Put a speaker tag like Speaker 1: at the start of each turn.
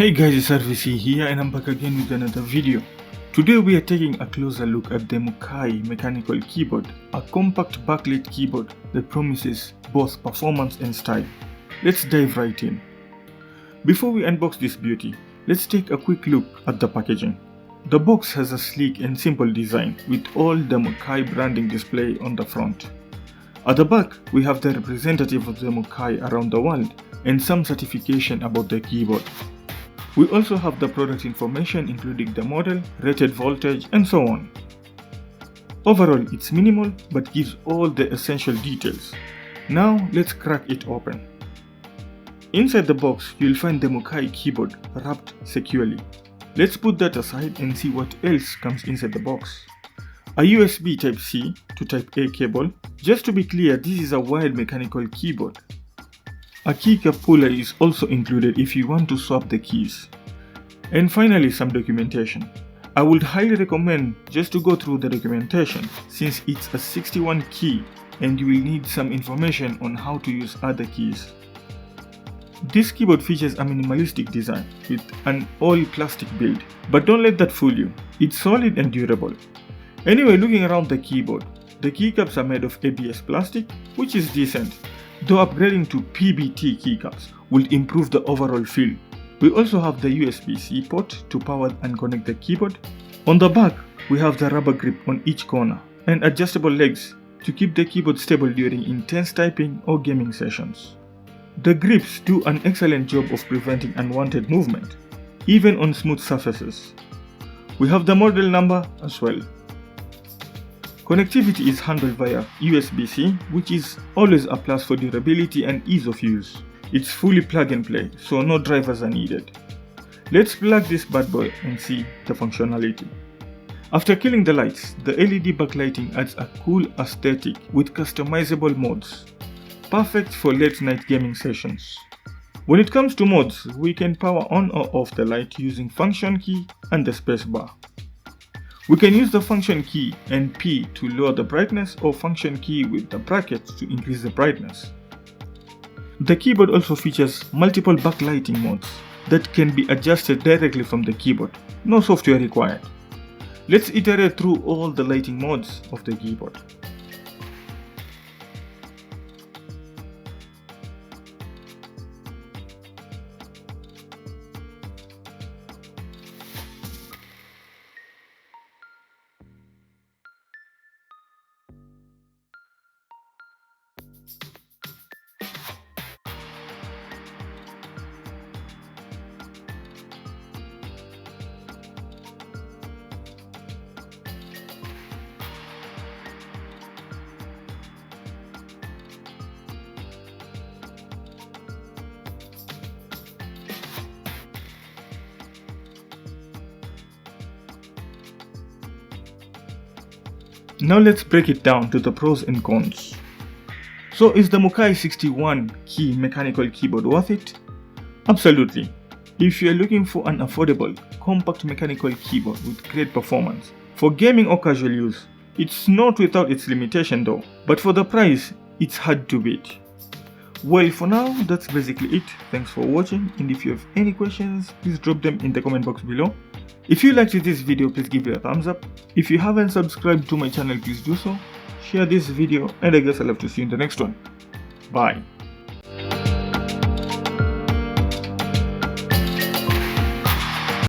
Speaker 1: Hey guys, it's R.V.C here and I'm back again with another video. Today we are taking a closer look at the MUCAI mechanical keyboard, a compact backlit keyboard that promises both performance and style. Let's dive right in. Before we unbox this beauty, let's take a quick look at the packaging. The box has a sleek and simple design with all the MUCAI branding display on the front. At the back, we have the representative of the MUCAI around the world and some certification about the keyboard. We also have the product information including the model, rated voltage and so on. Overall, it's minimal but gives all the essential details. Now let's crack it open. Inside the box, you'll find the MUCAI keyboard wrapped securely. Let's put that aside and see what else comes inside the box. A USB Type-C to Type-A cable. Just to be clear, this is a wired mechanical keyboard. A keycap puller is also included if you want to swap the keys. And finally, some documentation. I would highly recommend just to go through the documentation since it's a 61 key and you will need some information on how to use other keys. This keyboard features a minimalistic design with an all plastic build, but don't let that fool you. It's solid and durable. Anyway, looking around the keyboard, the keycaps are made of ABS plastic, which is decent, though upgrading to PBT keycaps will improve the overall feel. We also have the USB-C port to power and connect the keyboard. On the back, we have the rubber grip on each corner and adjustable legs to keep the keyboard stable during intense typing or gaming sessions. The grips do an excellent job of preventing unwanted movement, even on smooth surfaces. We have the model number as well. Connectivity is handled via USB-C, which is always a plus for durability and ease of use. It's fully plug and play, so no drivers are needed. Let's plug this bad boy and see the functionality. After killing the lights, the LED backlighting adds a cool aesthetic with customizable modes. Perfect for late night gaming sessions. When it comes to modes, we can power on or off the light using function key and the spacebar. We can use the function key and P to lower the brightness or function key with the brackets to increase the brightness. The keyboard also features multiple backlighting modes that can be adjusted directly from the keyboard, no software required. Let's iterate through all the lighting modes of the keyboard. Now let's break it down to the pros and cons. So is the MUCAI 61 key mechanical keyboard worth it? Absolutely. If you are looking for an affordable, compact mechanical keyboard with great performance, for gaming or casual use, it's not without its limitation though, but for the price, it's hard to beat. Well, for now, that's basically it. Thanks for watching, and if you have any questions, please drop them in the comment box below. If you liked this video, please give it a thumbs up. If you haven't subscribed to my channel, please do so. Share this video, and I guess I'll have to see you in the next one. Bye.